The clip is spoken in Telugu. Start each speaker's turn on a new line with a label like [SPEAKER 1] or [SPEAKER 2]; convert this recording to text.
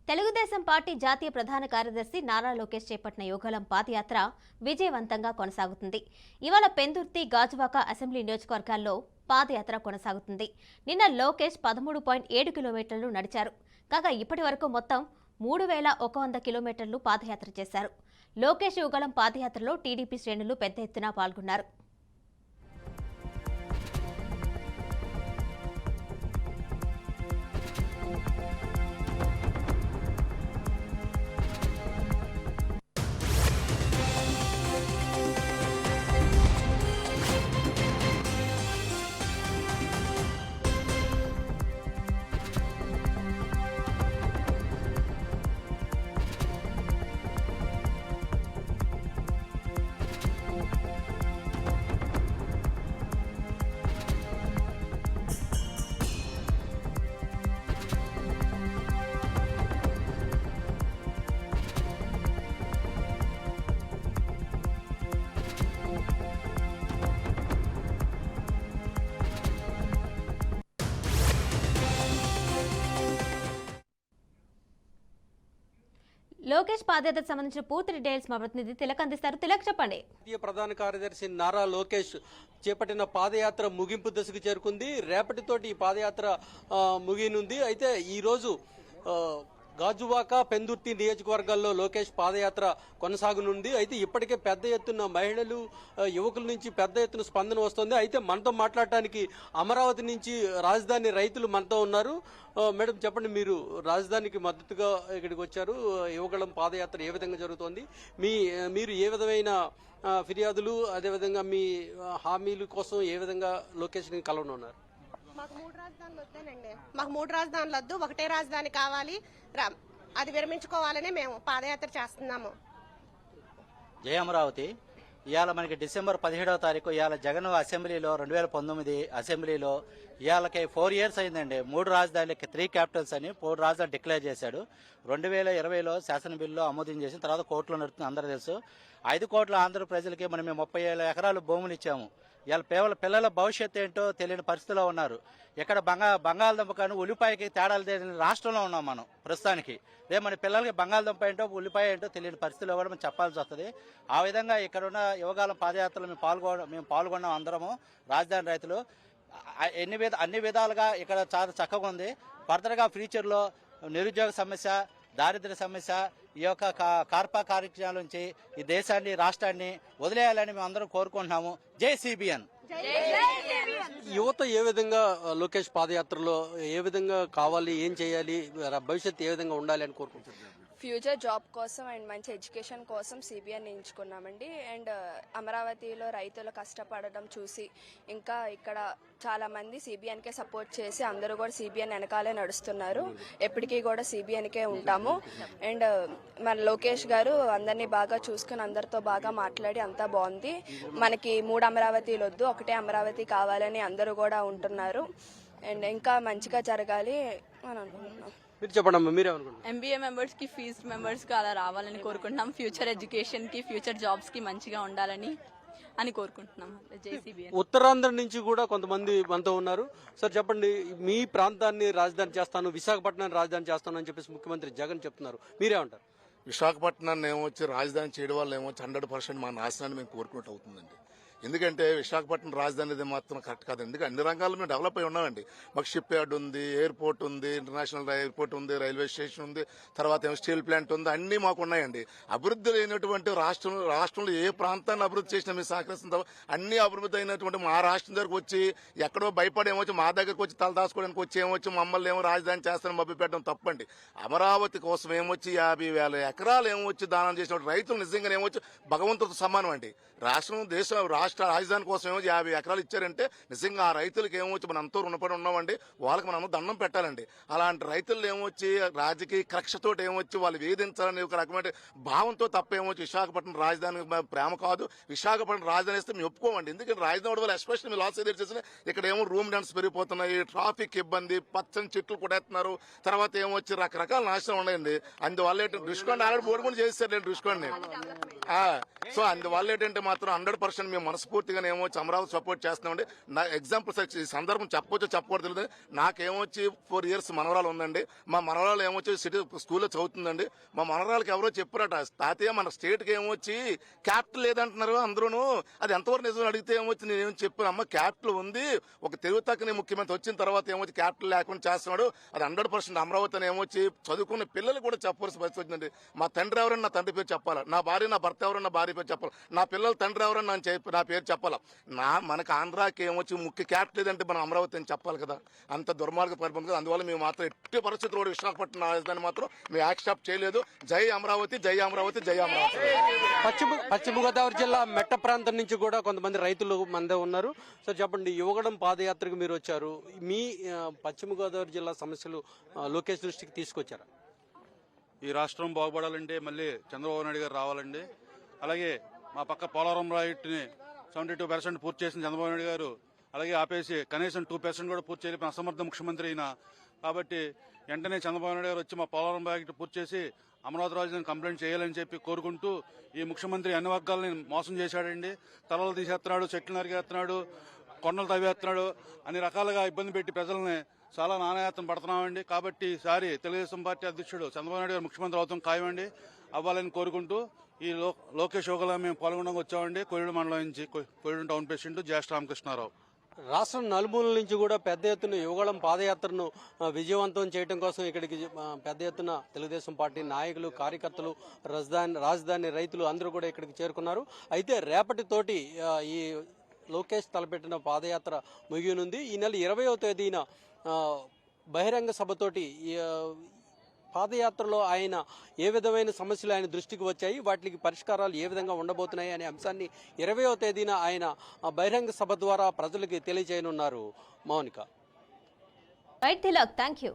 [SPEAKER 1] తెలుగుదేశం పార్టీ జాతీయ ప్రధాన కార్యదర్శి నారా లోకేష్ చేపట్టిన యువగళం పాదయాత్ర విజయవంతంగా కొనసాగుతుంది. ఇవాళ పెందుర్తి, గాజువాక అసెంబ్లీ నియోజకవర్గాల్లో పాదయాత్ర కొనసాగుతుంది. నిన్న లోకేష్ 13.7 కిలోమీటర్లు నడిచారు. కాగా ఇప్పటి వరకు మొత్తం 3100 కిలోమీటర్లు పాదయాత్ర చేశారు. లోకేష్ యువగళం పాదయాత్రలో టీడీపీ శ్రేణులు పెద్ద ఎత్తున పాల్గొన్నారు. లోకేష్ పాదయాత్రకు సంబంధించిన పూర్తి డీటెయిల్స్ మా ప్రతినిధి తిలక్ అందిస్తారు. తిలక్, చెప్పండి.
[SPEAKER 2] జాతీయ ప్రధాన కార్యదర్శి నారా లోకేష్ చేపట్టిన పాదయాత్ర ముగింపు దశకు చేరుకుంది. రేపటితోటి ఈ పాదయాత్ర ముగినుంది. అయితే ఈ రోజు గాజువాక, పెందుర్తి నియోజకవర్గాల్లో లోకేష్ పాదయాత్ర కొనసాగనుంది. అయితే ఇప్పటికే పెద్ద ఎత్తున మహిళలు, యువకుల నుంచి పెద్ద ఎత్తున స్పందన వస్తుంది. అయితే మనతో మాట్లాడటానికి అమరావతి నుంచి రాజధాని రైతులు మనతో ఉన్నారు. మేడం, చెప్పండి, మీరు రాజధానికి మద్దతుగా ఇక్కడికి వచ్చారు. యువగళం పాదయాత్ర ఏ విధంగా జరుగుతోంది? మీరు ఏ విధమైన ఫిర్యాదులు, అదేవిధంగా మీ హామీల కోసం ఏ విధంగా లోకేష్ని కలవనున్నారు?
[SPEAKER 3] మాకు 3 రాజధానులు వద్దానండి. మాకు 3 రాజధానులు వద్దు, ఒకటే రాజధాని కావాలి. అది విరమించుకోవాలని మేము పాదయాత్ర చేస్తున్నాము.
[SPEAKER 4] జయ అమరావతి. ఇవాళ మనకి డిసెంబర్ 17వ తారీఖు ఇవాళ జగన్ అసెంబ్లీలో 2019 అసెంబ్లీలో ఇవాళకి 4 ఇయర్స్ అయిందండి. 3 రాజధానులకి 3 క్యాపిటల్స్ అని 4 రాజధాని డిక్లేర్ చేశాడు. 2020లో శాసన బిల్లులో ఆమోదం చేసిన తర్వాత కోర్టులో నడుస్తుంది, అందరూ తెలుసు. 5 కోట్ల ఆంధ్ర ప్రజలకి మనం 30,000 ఎకరాలు భూములు ఇచ్చాము. ఇవాళ పిల్లల భవిష్యత్తు ఏంటో తెలియని పరిస్థితిలో ఉన్నారు. ఇక్కడ బంగాళదుంప కానీ ఉల్లిపాయకి తేడాలు తెలియని రాష్ట్రంలో ఉన్నాం మనం ప్రస్తుతానికి. రేపు మన పిల్లలకి బంగాళదుంప ఏంటో ఉల్లిపాయ ఏంటో తెలియని పరిస్థితిలో కూడా మనం చెప్పాల్సి వస్తుంది. ఆ విధంగా ఇక్కడున్న యువగాలం పాదయాత్రలో మేము పాల్గొన్నాం అందరము, రాజధాని రైతులు. అన్ని విధాలుగా ఇక్కడ చాలా చక్కగా ఉంది. ఫర్దర్గా ఫ్యూచర్లో నిరుద్యోగ సమస్య, దారిద్ర్య సమస్య, ఈ యొక్క కార్పా కార్యక్రమాల నుంచి ఈ దేశాన్ని, రాష్ట్రాన్ని వదిలేయాలని మేము అందరం కోరుకుంటున్నాము. జై సిబిఎన్.
[SPEAKER 2] యువత ఏ విధంగా లోకేష్ పాదయాత్రలో ఏ విధంగా కావాలి, ఏం చేయాలి, భవిష్యత్తు ఏ విధంగా ఉండాలి అని కోరుకుంటున్నారు?
[SPEAKER 5] ఫ్యూచర్ జాబ్ కోసం అండ్ మంచి ఎడ్యుకేషన్ కోసం సిబిఎన్ ఎంచుకున్నామండి. అండ్ అమరావతిలో రైతులు కష్టపడడం చూసి ఇంకా ఇక్కడ చాలా మంది సిబిఎన్కే సపోర్ట్ చేసి అందరూ కూడా సిబిఎన్ వెనకాలే నడుస్తున్నారు. ఎప్పటికీ కూడా సిబిఎన్కే ఉంటాము. అండ్ మన లోకేష్ గారు అందరినీ బాగా చూసుకుని అందరితో బాగా మాట్లాడి అంతా బాగుంది. మనకి 3 అమరావతిలు వద్దు, ఒకటే అమరావతి కావాలని అందరూ కూడా ఉంటున్నారు. అండ్ ఇంకా మంచిగా జరగాలి అని అనుకుంటున్నాం.
[SPEAKER 2] మీరు చెప్పండి, మీరేమనుకుంటున్నారు?
[SPEAKER 6] ఎంబీఏ మెంబర్స్ కి, ఫీజ్ మెంబర్స్ కి అలా రావాలని కోరుకుంటున్నాం. ఫ్యూచర్ ఎడ్యుకేషన్ కి, ఫ్యూచర్ జాబ్స్ కి మంచిగా ఉండాలని కోరుకుంటున్నాం. జేసీబీఎన్.
[SPEAKER 2] ఉత్తరాంధ్ర నుంచి కూడా కొంతమంది మనతో ఉన్నారు. సార్, చెప్పండి, మీ ప్రాంతాన్ని రాజధాని చేస్తాను, విశాఖపట్నాన్ని రాజధాని చేస్తాను అని చెప్పేసి ముఖ్యమంత్రి జగన్ చెప్తున్నారు. మీరేమంటారు?
[SPEAKER 7] విశాఖపట్నాన్ని ఏమొచ్చి రాజధాని చేయడం వల్ల ఏమొచ్చి 100% మా నాశనాన్ని మేము కోరుకున్నట్టు అవుతుందండి. ఎందుకంటే విశాఖపట్నం రాజధాని అనేది మాత్రం కరెక్ట్ కాదు. ఎందుకంటే అన్ని రంగాల్లో మేము డెవలప్ అయి ఉన్నామండి. మాకు షిప్ యార్డ్ ఉంది, ఎయిర్పోర్ట్ ఉంది, ఇంటర్నేషనల్ ఎయిర్పోర్ట్ ఉంది, రైల్వే స్టేషన్ ఉంది, తర్వాత ఏమో స్టీల్ ప్లాంట్ ఉంది, అన్నీ మాకు ఉన్నాయండి. అభివృద్ధి లేనటువంటి రాష్ట్రంలో ఏ ప్రాంతాన్ని అభివృద్ధి చేసినా మేము సహకరిస్తుంటాం. అన్ని అభివృద్ధి అయినటువంటి మా రాష్ట్రం దగ్గరకు వచ్చి ఎక్కడో భయపడి ఏమొచ్చి మా దగ్గరకు వచ్చి తలదాచుకోవడానికి వచ్చి ఏమొచ్చి మమ్మల్ని ఏమో రాజధాని చేస్తారని మభ్యపెట్టడం తప్పండి. అమరావతి కోసం ఏమొచ్చి 50,000 ఎకరాలు ఏమొచ్చి దానం చేసిన రైతులు నిజంగా ఏమొచ్చి భగవంతుడితో సమానం అండి. రాష్ట్ర రాజధాని కోసం ఏమో 50 ఎకరాలు ఇచ్చారంటే నిజంగా ఆ రైతులకు ఏమొచ్చి మనం ఎంతో రుణపడి ఉన్నామండి. వాళ్ళకి మనం దండం పెట్టాలండి. అలాంటి రైతులు ఏమొచ్చి రాజకీయ కక్షతోటి ఏమొచ్చి వాళ్ళు వేధించాలని ఒక రకమైన భావంతో తప్ప ఏమొచ్చి విశాఖపట్నం రాజధాని ప్రేమ కాదు. విశాఖపట్నం రాజధాని ఇస్తే మేము ఒప్పుకోమండి. ఎందుకంటే రాజధాని వల్ల ఎస్పెషల్లీ మేము లాస్ ఏదైతే చేసిన ఇక్కడ ఏమో రూమ్ రెంట్స్ పెరిగిపోతున్నాయి, ట్రాఫిక్ ఇబ్బంది, పచ్చని చెట్లు కొడేస్తున్నారు, తర్వాత ఏమొచ్చి రకరకాల నాశనం ఉన్నాయండి. అందువల్ల రుషికొండ ఆల్రెడీ బోర్డు కూడా చేస్తారు రుషికొండని. సో అందువల్ల ఏంటంటే మాత్రం 100% మేము మనస్ఫూర్తిగా ఏమొచ్చి అమరావతి సపోర్ట్ చేస్తున్నామండి. నా ఎగ్జాంపుల్ ఈ సందర్భం చెప్పొచ్చో చెప్పకూడదు తెలియదు. నాకేమొచ్చి 4 years మనవరాలు ఉందండి. మా మనవరాలు ఏమొచ్చి సిటీ స్కూల్లో చదువుతుందండి. మా మనవరాలకి ఎవరో చెప్పారట, తాతయ్య మన స్టేట్కి ఏమొచ్చి క్యాపిటల్ లేదంటున్నారు అందరూను, అది ఎంతవరకు నిజం అడిగితే ఏమొచ్చి నేనేం చెప్పాను, అమ్మ క్యాపిటల్ ఉంది, ఒక తెలుగు తక్కువ ముఖ్యమంత్రి వచ్చిన తర్వాత ఏమొచ్చి క్యాపిటల్ లేకుండా చేస్తున్నాడు, అది 100% అమరావతి అని ఏమొచ్చి చదువుకున్న పిల్లలు కూడా చెప్పవలసిన పరిస్థితి వచ్చిందండి. మా తండ్రి ఎవరని నా తండ్రి పేరు చెప్పాలా, నా భార్య నా భర్త ఎవరని నా భార్య పేరు చెప్పాలి, నా పిల్లల తండ్రి ఎవరని నా పేరు చెప్పాలా. మనకు ఆంధ్రాకి ఏమొచ్చి ముఖ్య క్యాపిటల్ ఏదంటే మనం అమరావతి అని చెప్పాలి కదా. అంత దుర్మార్గ పరిపాలన కదా. అందువల్ల మేము మాత్రం ఎట్టి పరిస్థితుల్లో కూడా విశాఖపట్నం రాజధాని మాత్రం మేము యాక్సెప్ట్ చేయలేదు. జై అమరావతి, జై అమరావతి, జై అమరావతి.
[SPEAKER 2] పశ్చిమ గోదావరి జిల్లా మెట్ట ప్రాంతం నుంచి కూడా కొంతమంది రైతులు మందే ఉన్నారు. సో చెప్పండి, యువగడం పాదయాత్రకు మీరు వచ్చారు, మీ పశ్చిమ గోదావరి జిల్లా సమస్యలు లోకేష్ దృష్టికి తీసుకొచ్చారా?
[SPEAKER 8] ఈ రాష్ట్రం బాగుపడాలంటే మళ్ళీ చంద్రబాబు నాయుడు గారు రావాలండి. అలాగే మా పక్క పోలవరం ప్రాజెక్టుని 72% పూర్తి చేసిన చంద్రబాబు నాయుడు గారు అలాగే ఆపేసి కనీసం 2% కూడా పూర్తి చేయలేని అసమర్థ ముఖ్యమంత్రి అయినా. కాబట్టి వెంటనే చంద్రబాబు నాయుడు గారు వచ్చి మా పోలవరం ప్రాజెక్టు పూర్తి చేసి అమరావతి రాజధాని కంప్లైంట్ చేయాలని చెప్పి కోరుకుంటూ, ఈ ముఖ్యమంత్రి అన్ని వర్గాలని మోసం చేశాడండి. తలలు తీసేస్తున్నాడు, చెట్లు నరికేస్తున్నాడు, కొండలు తవ్వేస్తున్నాడు, అన్ని రకాలుగా ఇబ్బంది పెట్టి ప్రజల్ని చాలా నానాయాత్ర పడుతున్నామండి. కాబట్టి ఈసారి తెలుగుదేశం పార్టీ అధ్యక్షుడు చంద్రబాబు నాయుడు గారు ముఖ్యమంత్రి అవుతాం ఖాయమండి, అవ్వాలని కోరుకుంటూ ఈ లోకేష్ యోగలో మేము పాల్గొనడానికి వచ్చామండి. కోయిడు మండలం నుంచి, కోయిడు టౌన్ ప్రెసిడెంట్ జ్యేష్ఠ రామకృష్ణారావు.
[SPEAKER 2] రాష్ట్రం నలుమూలల నుంచి కూడా పెద్ద ఎత్తున యువగళం పాదయాత్రను విజయవంతం చేయడం కోసం ఇక్కడికి పెద్ద ఎత్తున తెలుగుదేశం పార్టీ నాయకులు, కార్యకర్తలు, రాజధాని రైతులు అందరూ కూడా ఇక్కడికి చేరుకున్నారు. అయితే రేపటితోటి ఈ లోకేష్ తలపెట్టిన పాదయాత్ర ముగియనుంది. ఈ నెల 20వ తేదీన బహిరంగ సభతోటి పాదయాత్రలో ఆయన ఏ విధమైన సమస్యలు ఆయన దృష్టికి వచ్చాయి, వాటికి పరిష్కారాలు ఏ విధంగా ఉండబోతున్నాయి అనే అంశాన్ని 20వ తేదీన ఆయన బహిరంగ సభ ద్వారా ప్రజలకి తెలియజేయనున్నారు. Mounika.
[SPEAKER 1] Right Tilak, thank you.